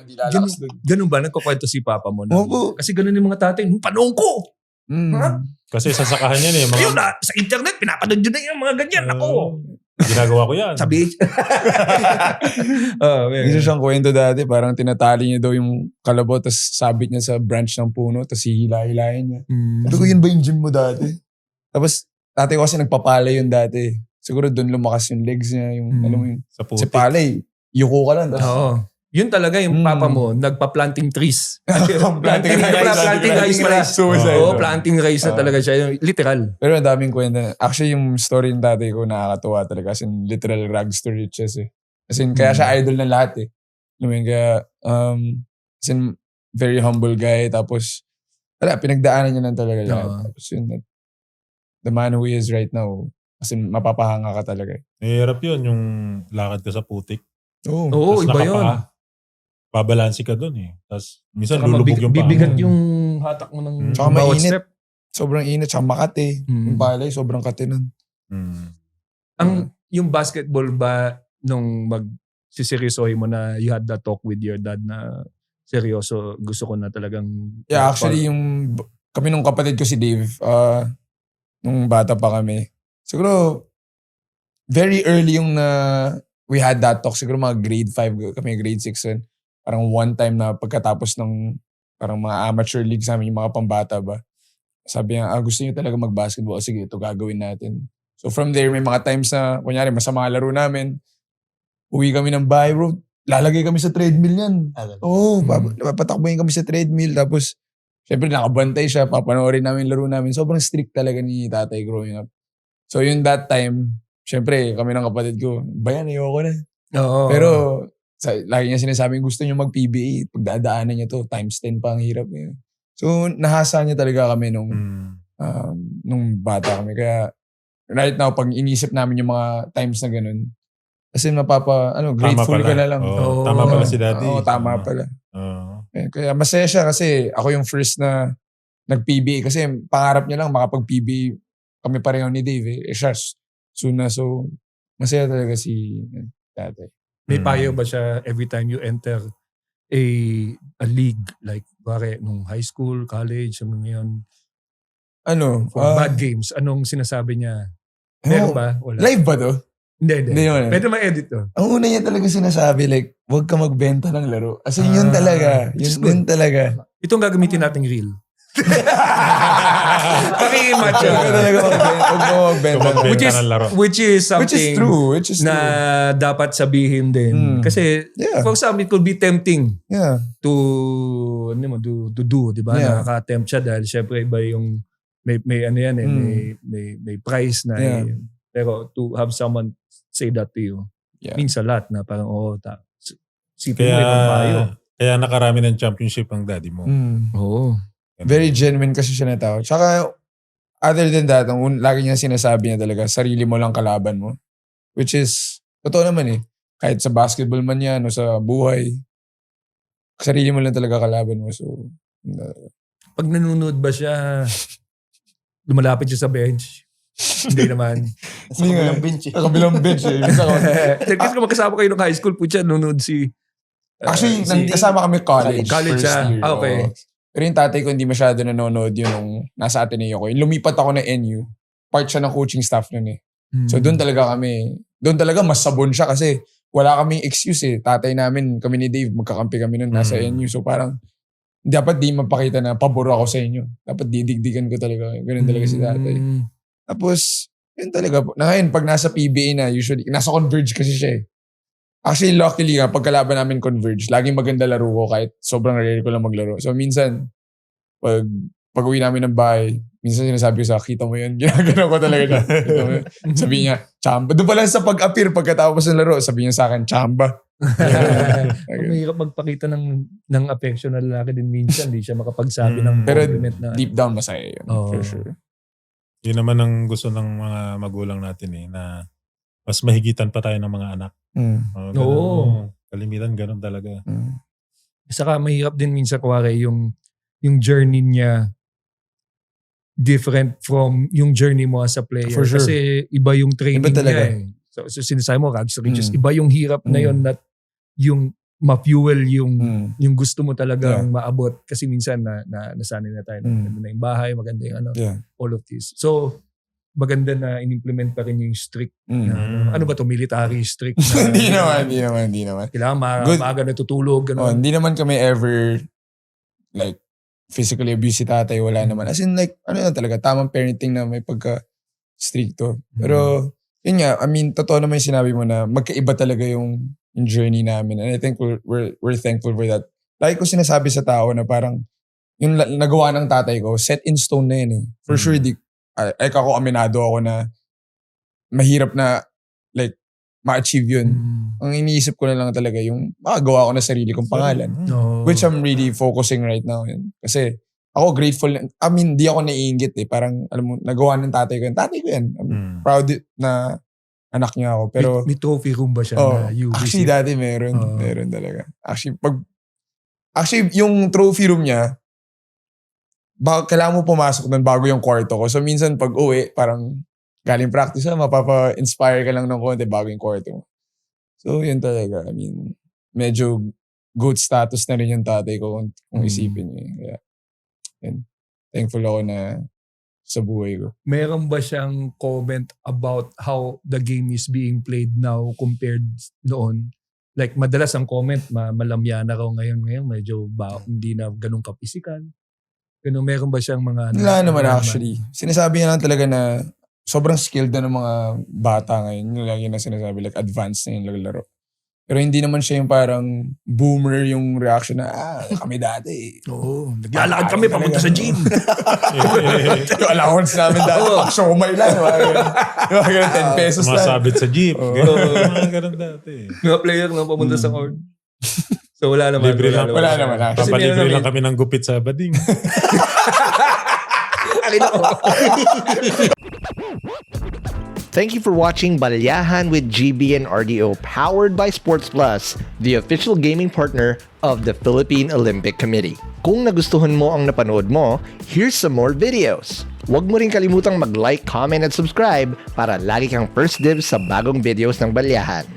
hindi lalakas doon. Ganun ba? Nagkukwento si Papa mo? Opo. Kasi ganun yung mga tatay. Nung panahon ko! Ha? Kasi sasakahan yan eh. Ayun na, sa internet, pinapanood yun na yung mga ganyan. Ako! Ginagawa ko yan. Sabi. Isa siyang kwento dati, parang tinatali niya daw yung kalabaw, tapos sabit niya sa branch ng puno, tapos hihila-hilahin niya. Sabi ko, yun ba yung gym mo dati? Tapos, tatay ko kasi nagpapala yun dati. Siguro doon lumakas yung legs niya, yung, alam mo yun, Sa sa putik. palay, yuko ka lang. Oo. Yun talaga yung papa mo, nagpa-planting trees. Planting rice pala. Suicide. Oo, planting rice na talaga siya. Yung literal. Pero ang daming kwenta. Actually, yung story ng tatay ko nakakatuwa talaga. As in, literal rags to riches eh. As in, kaya siya idol ng lahat eh. Alam mo yun, kaya, as in, very humble guy. Tapos, wala, pinagdaanan niya lang talaga lahat. Tapos yun, the man who he is right now, as in, mapapahanga ka talaga. Mahirap yun, yung lakad ka sa putik. Oo, iba yun. Babalansi ka dun eh. Tapos, minsan Saka lulubog yung paa. bibigat yung hatak mo ng Tsaka bawat mainit. step. Sobrang init. Tsaka makate. Yung palay, sobrang kate nun. Yung basketball ba, nung magsiseryosohin mo na you had that talk with your dad na seryoso, gusto ko na talagang... Yeah, actually, kami nung kapatid ko si Dave, nung bata pa kami, siguro, very early yung we had that talk. Siguro mga grade 5 kami, grade 6 yun. Parang one time na pagkatapos ng parang mga amateur league sa amin, yung mga pambata ba. Sabi niya, gusto niyo talaga mag-basketball. Sige, ito gagawin natin. So from there, may mga times na, kunyari, masama laro namin. Uwi kami ng bahay, bro. Lalagay kami sa treadmill yan. Oo, papatakbuhin kami sa treadmill. Tapos, syempre nakabantay siya. Papanoorin namin laro namin. Sobrang strict talaga ni tatay growing up. So yun that time, syempre, kami ng kapatid ko, bayan, ayoko na. Oo. Pero, lagi niya sinasabing gusto niya mag-PBA. Pagdadaanan niya to, times 10 pa ang hirap niya. So, nahasa niya talaga kami nung bata kami. Kaya, right now, pag inisip namin yung mga times na ganun, kasi grateful ka na lang. Tama pala si daddy. Oo, tama pala. Kaya masaya siya kasi ako yung first na nag-PBA. Kasi pangarap niya lang makapag-PBA kami pareho ni Dave. Siya, soon na. So, masaya talaga si tatay. May payo ba siya every time you enter a league? Like, pare, nung high school, college, ano ngayon? Bad games, anong sinasabi niya? Meron ba? Wala. Live ba to? Hindi. Pwede ma-edit to. Ang una niya talaga sinasabi, like, huwag ka magbenta ng laro. As in, yun talaga. Yun talaga. Itong gagamitin nating reel. Paki-match Huwag ka talaga magbenta. Which is something Which is true. na dapat sabihin din. Kasi for some, it could be tempting to do, di ba? Nakaka-tempt siya dahil syempre iba yung may ano yan eh, may price na pero to have someone say that to you means a lot na parang sipin mo ibang payo. Kaya nakarami ng championship ang daddy mo. Very genuine kasi siya na tao. Tsaka, other than that, lagi niya sinasabi niya talaga, sarili mo lang kalaban mo. Which is, totoo naman eh. Kahit sa basketball man yan o sa buhay, sarili mo lang talaga kalaban mo. So, pag nanonood ba siya, lumalapit siya sa bench? Hindi naman. Sa kabilang bench eh. Sa kabilang bench eh. Kasi kung magkasama kayo ng high school, putya, nanonood si... Actually, kasama kami college. College siya. Okay. Pero yung tatay ko hindi masyado nanonood yun nung nasa Ateneo ko. Lumipat ako ng NU. Part siya ng coaching staff nun eh. So doon talaga mas sabon siya kasi wala kaming excuse eh. Tatay namin, kami ni Dave, magkakampi kami nun nasa NU. So parang, dapat di mapakita na pabor ako sa inyo. Dapat didigdigan ko talaga. Ganun talaga si tatay. Tapos, yun talaga po. Na ngayon, pag nasa PBA na, usually, nasa Converge kasi siya eh. Actually, luckily nga, pagkalaban namin Converge, laging maganda laro ko kahit sobrang rare ko lang maglaro. So, minsan, pag uwi namin ng bahay, minsan sinasabi ko sa kita mo yun, ginagano ko talaga siya. Sabi niya, chamba. Doon pa lang sa pag-appear, pagkatapos ng laro, sabi niya sa akin, chamba. Mahirap magpakita ng affection na lalaki din minsan. Hindi siya makapagsabi ng compliment na. Deep down, masaya yun. For sure. Yun naman ang gusto ng mga magulang natin eh, na mas mahigitan pa tayo ng mga anak. Kalimitan ganun talaga. Saka mahirap din minsan kuwari yung journey niya different from yung journey mo as a player. For sure. Kasi iba yung training niya eh. So sinasabi mo, rags to riches, iba yung hirap na yun na yung ma-fuel yung gusto mo talagang maabot. Kasi minsan nasanay na tayo. Maganda na yung bahay, maganda yung all of this. So, maganda na in-implement pa rin yung strict. Ano ba to? Military strict? Hindi naman. Kailangan maaga natutulog. Hindi naman kami ever like physically abuse si tatay. Wala naman. As in like, ano na talaga, tamang parenting na may pagka-stricto. Pero, yun nga, I mean, totoo naman yung sinabi mo na magkaiba talaga yung journey namin. And I think we're thankful for that. Like ko sinasabi sa tao na parang yung nagawa ng tatay ko, set in stone na yun eh. For sure, ako aminado ako na mahirap na like ma-achieve yun. Ang iniisip ko na lang talaga yung makagawa ko na sarili kong pangalan. Which I'm really focusing right now. Yun. Kasi ako grateful. I mean, di ako naiingit eh. Parang, alam mo, nagawa ng tatay ko yan. Tatay ko yan. I'm proud na anak niya ako. Pero, may trophy room ba siya na UBC? Actually, dati meron. Meron talaga. Actually, yung trophy room niya, kailangan mo pumasok doon bago yung kwarto ko. So, minsan pag uwi, parang galing practice mapapa-inspire ka lang ng konti bago yung kwarto mo. So, yun talaga. I mean, medyo good status na rin yung tatay ko kung isipin niyo. Kaya, yun. Thankful ako na sa buhay ko. Meron ba siyang comment about how the game is being played now compared noon? Like, madalas ang comment, malamya na raw ngayon, medyo hindi na ganun ka-physical. Pero meron ba siyang mga... Wala naman actually. Sinasabi niya lang talaga na sobrang skilled na ng mga bata ngayon. Yung lagi na sinasabi, like advanced na yung laglaro. Pero hindi naman siya yung parang boomer yung reaction na, kami dati. Oo. Naglalakad kami papunta sa gym. Yung allowance namin dati, pag-shomay lang. Yung 10 pesos lang. Sumasabit sa jeep. Mga ganun dati. Mga player na papunta sa court. So wala naman. Libre lang. Wala naman. Papalibre lang kami ng gupit sa bading. Thank you for watching Balyahan with GB and RDO, powered by Sports Plus, the official gaming partner of the Philippine Olympic Committee. Kung nagustuhan mo ang napanood mo, here's some more videos. Huwag mo rin kalimutang mag-like, comment at subscribe para lagi kang first dibs sa bagong videos ng Balyahan.